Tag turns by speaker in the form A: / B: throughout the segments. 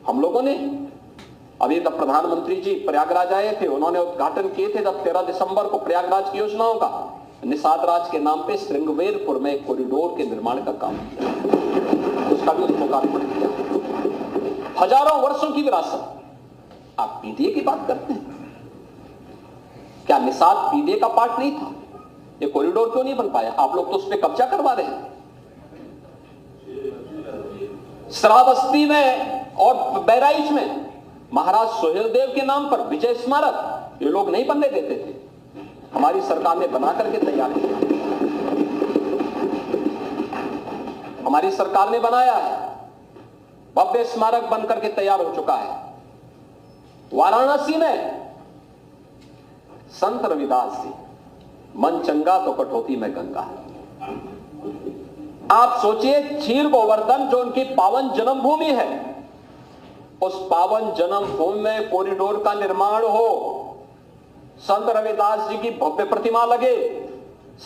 A: हम लोगों ने अभी तब प्रधानमंत्री जी प्रयागराज आए थे, उन्होंने उद्घाटन किए थे तब 13 दिसंबर को प्रयागराज की योजनाओं का। निषाद राज के नाम पे श्रृंगवेरपुर में एक कॉरिडोर के निर्माण का काम किया, उसका भी लोकार्पण किया। हजारों वर्षों की विरासत, आप पीडीए की बात करते हैं। क्या निषाद पीडीए का पार्ट नहीं था? ये कॉरिडोर क्यों नहीं बन पाया? आप लोग तो उस पर कब्जा करवा रहे हैं। श्रावस्ती में और बहराइच में महाराज सोहेलदेव के नाम पर विजय स्मारक ये लोग नहीं बनने देते थे, हमारी सरकार ने बना करके तैयार किया। हमारी सरकार ने बनाया है, भव्य स्मारक बनकर के तैयार हो चुका है। वाराणसी में संत रविदास जी, मन चंगा तो कटौती में गंगा। आप सोचिए, क्षीर गोवर्धन जो उनकी पावन जन्मभूमि है, उस पावन जन्मभूमि में कॉरिडोर का निर्माण हो, संत रविदास जी की भव्य प्रतिमा लगे,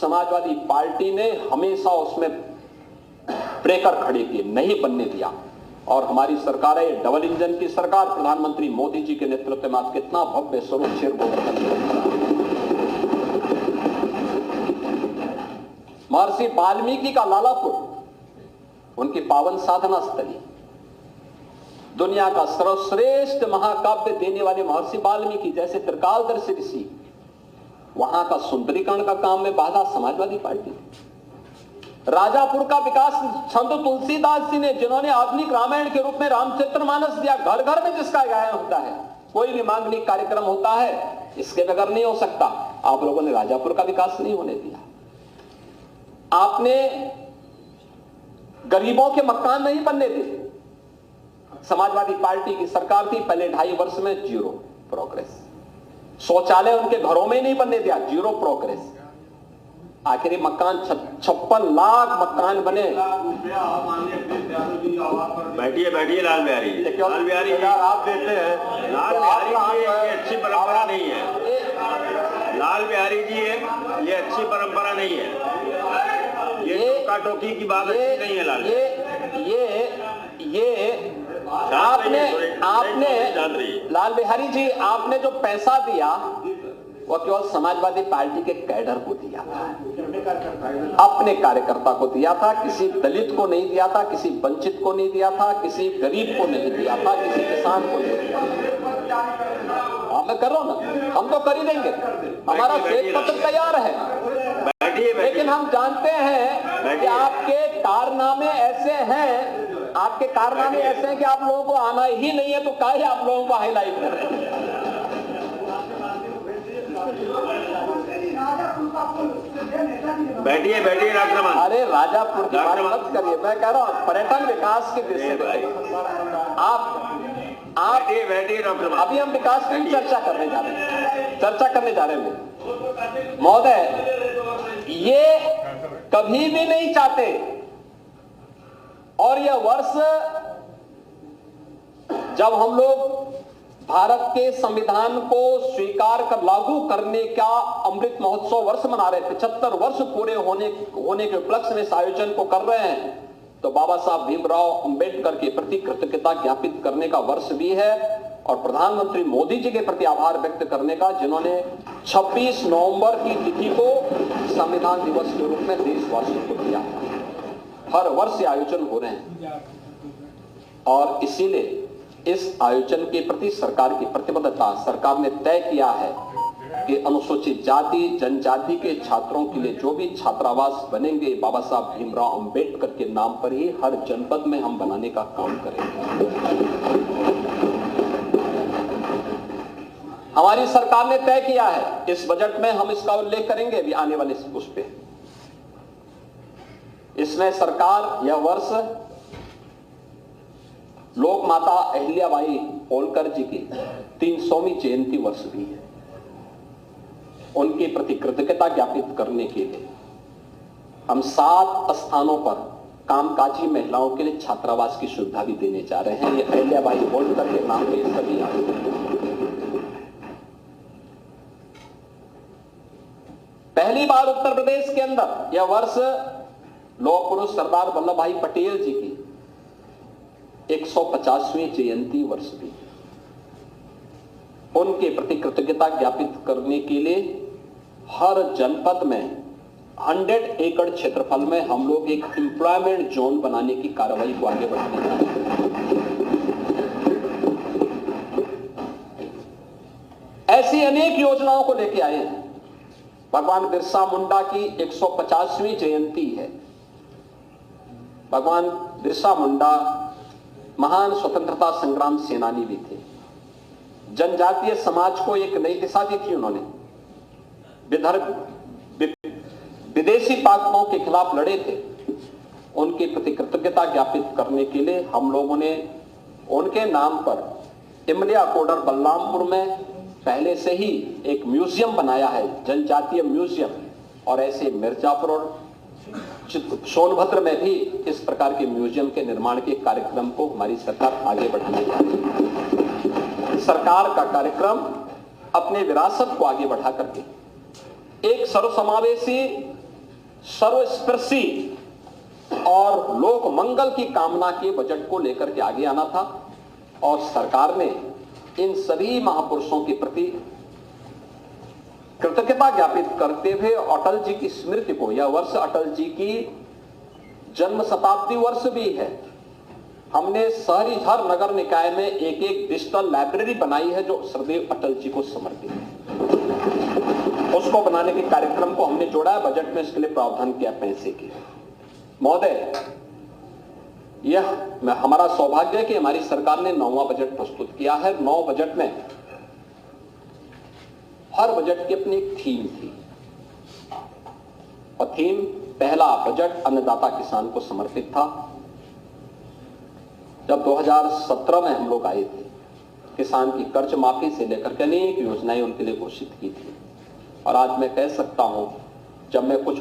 A: समाजवादी पार्टी ने हमेशा उसमें ब्रेकर खड़े किए, नहीं बनने दिया। और हमारी सरकार है डबल इंजन की सरकार, प्रधानमंत्री मोदी जी के नेतृत्व में आज कितना भव्य स्वरूप क्षीर गोवर्धन। महर्षि वाल्मीकि का लालापुर, उनकी पावन साधना स्थली, दुनिया का सर्वश्रेष्ठ महाकाव्य देने वाले महर्षि वाल्मीकि जैसे त्रिकालदर्शी ऋषि, वहां का सुंदरीकरण का काम में बाधा समाजवादी पार्टी। राजापुर का विकास संत तुलसीदास जी ने, जिन्होंने आधुनिक रामायण के रूप में रामचरितमानस दिया, घर घर में जिसका गायन होता है, कोई भी मांगलिक कार्यक्रम होता है, इसके बगैर नहीं हो सकता। आप लोगों ने राजापुर का विकास नहीं होने दिया। आपने गरीबों के मकान नहीं बनने दिए। समाजवादी पार्टी की सरकार थी, पहले 2.5 वर्ष में 0 प्रोग्रेस। शौचालय उनके घरों में नहीं बनने दिया, 0 प्रोग्रेस। आखिरी मकान 56 लाख मकान बने।
B: बैठिए बैठिए लाल बिहारी, लाल बिहारी
A: आप देते हैं,
B: लाल बिहारी जी ये अच्छी परंपरा नहीं है। लाल बिहारी जी ये अच्छी परंपरा नहीं है, ये टोका टोकी की बात अच्छी नहीं है। लाल
A: ये आपने लाल बिहारी जी, आपने जो पैसा दिया वो केवल समाजवादी पार्टी के कैडर को दिया था, अपने कार्यकर्ता को दिया था, किसी दलित को नहीं दिया था, किसी वंचित को नहीं दिया था, किसी गरीब को नहीं दिया था, किसी किसान को नहीं दिया था। मैं कर रहा हूं ना, हम तो कर ही देंगे, हमारा श्वेत पत्र तैयार है। लेकिन हम जानते हैं कि आपके कारनामे ऐसे हैं, आपके कारनामे ऐसे हैं कि आप लोगों को आना ही नहीं है, तो काहे आप लोगों को हाईलाइट कर रहे हैं।
B: बैठिए बैठिए डॉक्टर रमन।
A: अरे राजापुर की बात मत करिए, मैं कह रहा हूँ पर्यटन विकास की दृष्टि से आप
B: बैठिए डॉक्टर रमन।
A: अभी हम विकास की चर्चा करने जा रहे हैं महोदय। ये कभी भी नहीं चाहते, और यह वर्ष जब हम लोग भारत के संविधान को स्वीकार कर लागू करने का अमृत महोत्सव वर्ष मना रहे, 75 वर्ष पूरे होने के उपलक्ष्य में इस आयोजन को कर रहे हैं, तो बाबा साहब भीमराव अंबेडकर के प्रति कृतज्ञता ज्ञापित करने का वर्ष भी है, और प्रधानमंत्री मोदी जी के प्रति आभार व्यक्त करने का, जिन्होंने 26 नवंबर की तिथि को संविधान दिवस के रूप में देशवासियों को दिया। हर वर्ष आयोजन हो रहे हैं, और इसीलिए इस आयोजन के प्रति सरकार की प्रतिबद्धता, सरकार ने तय किया है कि अनुसूचित जाति जनजाति के छात्रों के लिए जो भी छात्रावास बनेंगे, बाबा साहब भीमराव अंबेडकर के नाम पर ही हर जनपद में हम बनाने का काम करेंगे। हमारी सरकार ने तय किया है, इस बजट में हम इसका उल्लेख करेंगे अभी आने वाले उस पे। इसमें सरकार यह वर्ष लोक माता अहिल्याबाई होलकर जी की 300वीं जयंती वर्ष भी है। उनके प्रति कृतज्ञता ज्ञापित करने के लिए हम 7 स्थानों पर कामकाजी महिलाओं के लिए छात्रावास की सुविधा भी देने जा रहे हैं। ये अहिल्याबाई होलकर के नाम पे सभी पहली बार उत्तर प्रदेश के अंदर यह वर्ष लौह पुरुष सरदार वल्लभ भाई पटेल जी की 150वीं जयंती वर्ष भी। उनके प्रति कृतज्ञता ज्ञापित करने के लिए हर जनपद में 100 एकड़ क्षेत्रफल में हम लोग एक एम्प्लॉयमेंट जोन बनाने की कार्रवाई को आगे बढ़ाने जा रहे हैं। ऐसी अनेक योजनाओं को लेके आए हैं। भगवान बिरसा मुंडा की 150वीं जयंती है। भगवान बिरसा मुंडा महान स्वतंत्रता संग्राम सेनानी भी थे। जनजातीय समाज को एक नई दिशा दी थी उन्होंने। विदेशी ताकतों के खिलाफ लड़े थे। उनके प्रति कृतज्ञता ज्ञापित करने के लिए हम लोगों ने उनके नाम पर इमलिया कोडर बलरामपुर में पहले से ही एक म्यूजियम बनाया है, जनजातीय म्यूजियम। और ऐसे मिर्जापुर और सोनभद्र में भी इस प्रकार के म्यूजियम के निर्माण के कार्यक्रम को हमारी सरकार आगे बढ़ाने जा रही है। सरकार का कार्यक्रम अपने विरासत को आगे बढ़ा करके एक सर्वसमावेशी, सर्वस्पर्शी और लोक मंगल की कामना के बजट को लेकर के आगे आना था। और सरकार ने इन सभी महापुरुषों के प्रति कृतज्ञता ज्ञापित करते हुए अटल जी की स्मृति को, यह वर्ष अटल जी की जन्म शताब्दी वर्ष भी है, हमने हर नगर निकाय में एक डिजिटल लाइब्रेरी बनाई है जो सदैव अटल जी को समर्पित है। उसको बनाने के कार्यक्रम को हमने जोड़ा है, बजट में इसके लिए प्रावधान किया पैसे की। महोदय, यह हमारा सौभाग्य है कि हमारी सरकार ने 9वां बजट प्रस्तुत किया है। 9 बजट में हर बजट की अपनी एक थीम थी। और थीम, पहला बजट अन्नदाता किसान को समर्पित था। जब 2017 में हम लोग आए थे, किसान की कर्ज माफी से लेकर के अनेक योजनाएं उनके लिए घोषित की थी। और आज मैं कह सकता हूं, जब मैं कुछ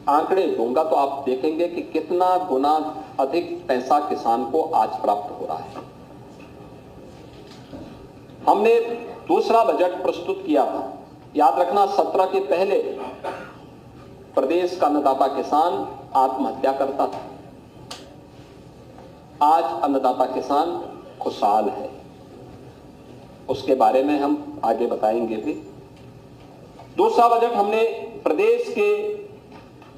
A: आंकड़े दूंगा तो आप देखेंगे कि कितना गुना अधिक पैसा किसान को आज प्राप्त हो रहा है। हमने दूसरा बजट प्रस्तुत किया था। याद रखना, 17 के पहले प्रदेश का अन्नदाता किसान आत्महत्या करता था। आज अन्नदाता किसान खुशहाल है। उसके बारे में हम आगे बताएंगे भी। दूसरा बजट हमने प्रदेश के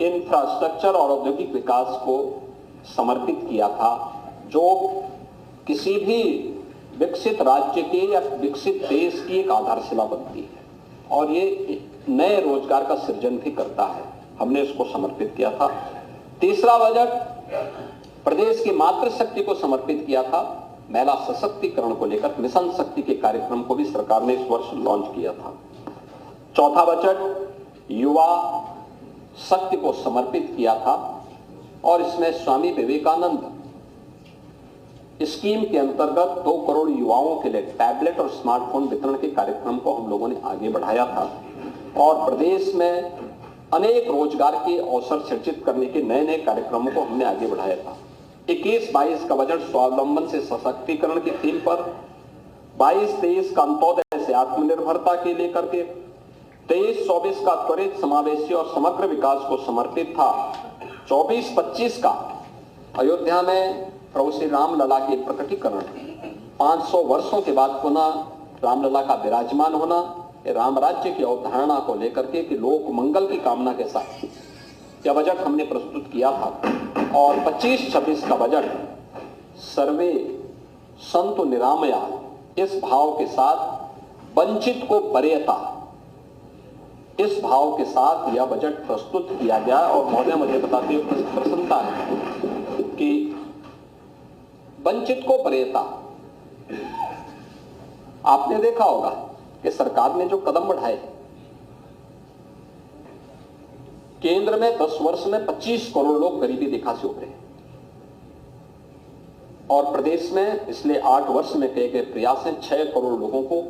A: इंफ्रास्ट्रक्चर और औद्योगिक विकास को समर्पित किया था, जो किसी भी विकसित राज्य के या विकसित देश की एक आधारशिला बनती है और ये नए रोजगार का सृजन भी करता है। हमने इसको समर्पित किया था। तीसरा बजट प्रदेश की मातृशक्ति को समर्पित किया था। महिला सशक्तिकरण को लेकर मिशन शक्ति के कार्यक्रम को भी सरकार ने इस वर्ष लॉन्च किया था। चौथा बजट युवा शक्ति को समर्पित किया था और इसमें स्वामी विवेकानंद स्कीम के अंतर्गत 2 करोड़ युवाओं के लिए टैबलेट और स्मार्टफोन वितरण के कार्यक्रम को हम लोगों ने आगे बढ़ाया था। और प्रदेश में अनेक रोजगार के अवसर सृजित करने के नए नए कार्यक्रमों को हमने आगे बढ़ाया था। 21-22 का बजट स्वावलंबन से सशक्तिकरण की थीम पर, 22-23 का अंत्योदय से आत्मनिर्भरता के लेकर के, 23-24 का त्वरित समावेशी और समग्र विकास को समर्पित था। 24-25 का अयोध्या में प्रभु श्री रामलला के प्रकटीकरण, 500 वर्षों के बाद पुनः रामलला का विराजमान होना, राम राज्य की अवधारणा को लेकर के कि लोक मंगल की कामना के साथ यह बजट हमने प्रस्तुत किया था। और 25-26 का बजट सर्वे संतु निरामया, इस भाव के साथ वंचित को वरीयता, इस भाव के साथ यह बजट प्रस्तुत किया गया। और महोदय, मुझे बताते हुए प्रसन्नता है कि वंचित को वरीयता, आपने देखा होगा कि सरकार ने जो कदम बढ़ाए, केंद्र में 10 वर्ष में 25 करोड़ लोग गरीबी रेखा से उभरे और प्रदेश में पिछले 8 वर्ष में किए गए प्रयास से 6 करोड़ लोगों को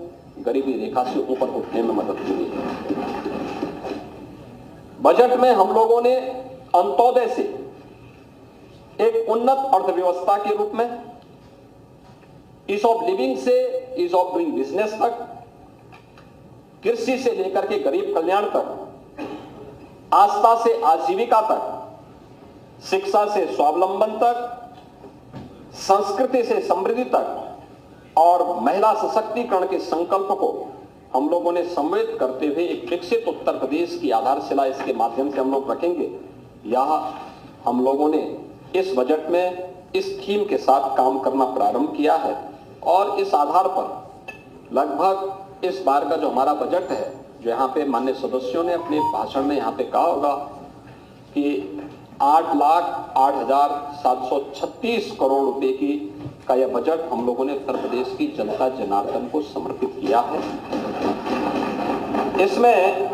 A: गरीबी रेखा से ऊपर उठने में मदद मिली है। बजट में हम लोगों ने अंत्योदय से एक उन्नत अर्थव्यवस्था के रूप में, ईज ऑफ लिविंग से ईज ऑफ डूइंग बिजनेस तक, कृषि से लेकर के गरीब कल्याण तक, आस्था से आजीविका तक, शिक्षा से स्वावलंबन तक, संस्कृति से समृद्धि तक और महिला सशक्तिकरण के संकल्प को हम लोगों ने सम्मिलित करते हुए एक विकसित उत्तर प्रदेश की आधारशिला इसके माध्यम से हम लोग रखेंगे। यह हम लोगों ने इस बजट में इस थीम के साथ काम करना प्रारंभ किया है और इस आधार पर लगभग इस बार का जो हमारा बजट है, जो यहाँ पे माननीय सदस्यों ने अपने भाषण में यहाँ पे कहा होगा कि 8,08,736 करोड़ रुपए की का यह बजट हम लोगों ने उत्तर प्रदेश की जनता जनार्दन को समर्पित किया है। इसमें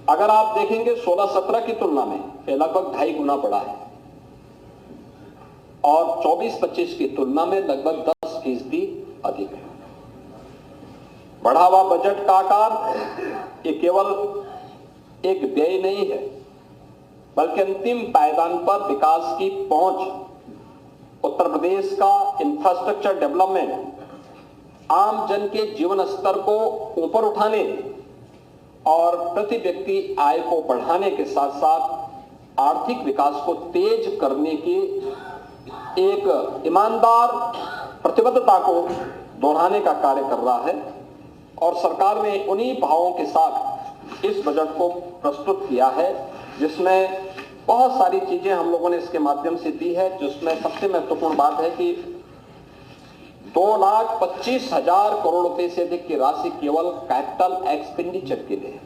A: अगर आप देखेंगे 16-17 की तुलना में लगभग 2.5 गुना बढ़ा है और 24-25 की तुलना में लगभग 10% अधिक है। बढ़ा हुआ बजट का आकार ये केवल एक व्यय नहीं है, बल्कि अंतिम पायदान पर विकास की पहुंच, उत्तर प्रदेश का इंफ्रास्ट्रक्चर डेवलपमेंट, आम जन के जीवन स्तर को ऊपर उठाने और प्रति व्यक्ति आय को बढ़ाने के साथ साथ आर्थिक विकास को तेज करने की एक ईमानदार प्रतिबद्धता को दोहराने का कार्य कर रहा है। और सरकार ने उन्हीं भावों के साथ इस बजट को प्रस्तुत किया है, जिसमें बहुत सारी चीजें हम लोगों ने इसके माध्यम से दी है, जिसमें सबसे महत्वपूर्ण बात है कि 2,25,000 करोड़ रुपए से अधिक की राशि केवल कैपिटल एक्सपेंडिचर के लिए है।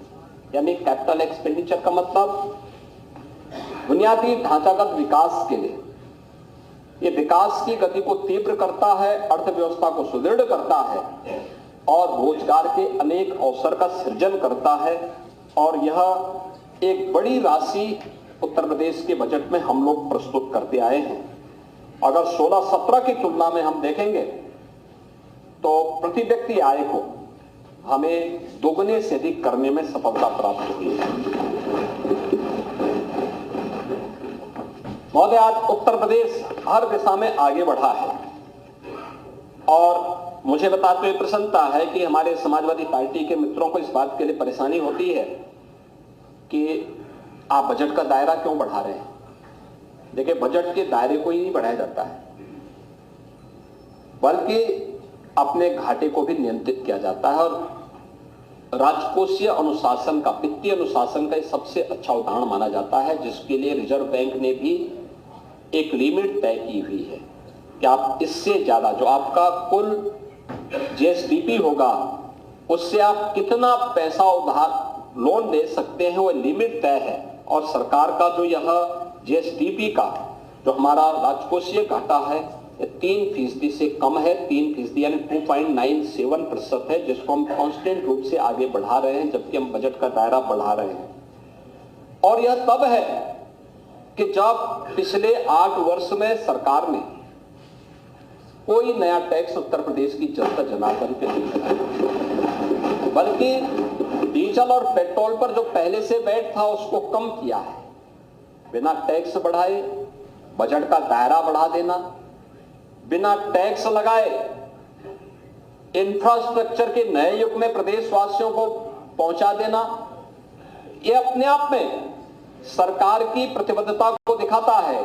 A: यानी कैपिटल एक्सपेंडिचर का मतलब बुनियादी ढांचागत विकास के लिए। ये विकास की गति को तीव्र करता है, अर्थव्यवस्था को सुदृढ़ करता है और रोजगार के अनेक अवसर का सृजन करता है। और यह एक बड़ी राशि उत्तर प्रदेश के बजट में हम लोग प्रस्तुत करते आए हैं। अगर 16-17 की तुलना में हम देखेंगे तो प्रति व्यक्ति आय को हमें दोगुने से अधिक करने में सफलता प्राप्त हुई है। महोदय, आज उत्तर प्रदेश हर दिशा में आगे बढ़ा है और मुझे बताते हुए प्रसन्नता है कि हमारे समाजवादी पार्टी के मित्रों को इस बात के लिए परेशानी होती है कि आप बजट का दायरा क्यों बढ़ा रहे हैं। देखिए, बजट के दायरे को ही नहीं बढ़ाया जाता है, बल्कि अपने घाटे को भी नियंत्रित किया जाता है। और राजकोषीय अनुशासन का, वित्तीय अनुशासन का सबसे अच्छा उदाहरण माना जाता है, जिसके लिए रिजर्व बैंक ने भी एक लिमिट तय की हुई है कि आप इससे ज्यादा जो आपका कुल जीएसडीपी होगा उससे आप कितना पैसा उधार लोन दे सकते हैं, वो लिमिट तय है। और सरकार का जो यह जीएसडीपी का जो हमारा राजकोषीय घाटा है 3% से कम है, 3% यानी 2.97% है, जिसको हम कांस्टेंट रूप से आगे बढ़ा रहे हैं, जबकि हम बजट का दायरा बढ़ा रहे हैं। और यह तब है कि जब पिछले 8 वर्ष में सरकार ने कोई नया टैक्स उत्तर प्रदेश की जनता जनार्दन पे नहीं लगाया, बल्कि डीजल और पेट्रोल पर जो पहले से वैट था उसको कम किया है। बिना टैक्स बढ़ाए बजट का दायरा बढ़ा देना, बिना टैक्स लगाए इंफ्रास्ट्रक्चर के नए युग में प्रदेशवासियों को पहुंचा देना, यह अपने आप में सरकार की प्रतिबद्धता को दिखाता है,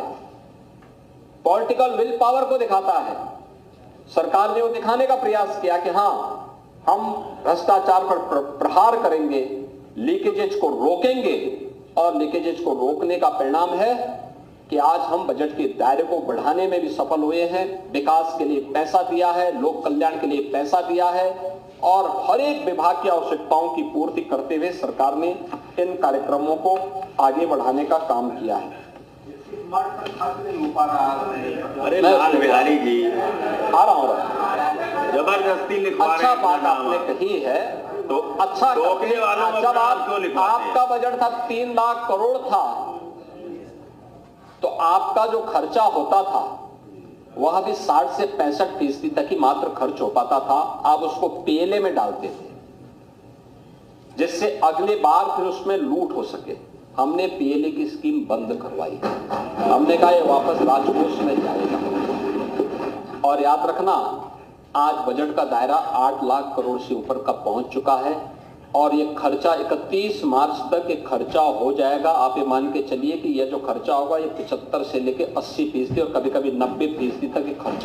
A: पॉलिटिकल विल पावर को दिखाता है। सरकार ने वो दिखाने का प्रयास किया कि हां, हम भ्रष्टाचार पर प्रहार करेंगे, लीकेजेज को रोकेंगे। और लीकेजेज को रोकने का परिणाम है कि आज हम बजट के दायरे को बढ़ाने में भी सफल हुए हैं। विकास के लिए पैसा दिया है, लोक कल्याण के लिए पैसा दिया है और हर एक विभाग की आवश्यकताओं की पूर्ति करते हुए सरकार ने इन कार्यक्रमों को आगे बढ़ाने का काम किया है।
B: अरे लाल बिहारी जी,
A: आ रहा हूं,
B: जबरदस्ती लिखवा रहे हैं।
A: अच्छा बात आपने कही है तो अच्छा, जब आपका बजट था 3 लाख करोड़ था तो आपका जो खर्चा होता था वह भी 60 से 65% तक ही मात्र खर्च हो पाता था। आप उसको पीएलए में डालते थे जिससे अगले बार फिर उसमें लूट हो सके। हमने पीएलए की स्कीम बंद करवाई, हमने कहा ये वापस राजकोष में जाएगा। और याद रखना, आज बजट का दायरा 8 लाख करोड़ से ऊपर का पहुंच चुका है और ये खर्चा 31 मार्च तक ये खर्चा हो जाएगा। आप ये मान के चलिए कि ये जो खर्चा होगा ये 75 से लेके 80% और कभी-कभी 90% तक ये खर्चा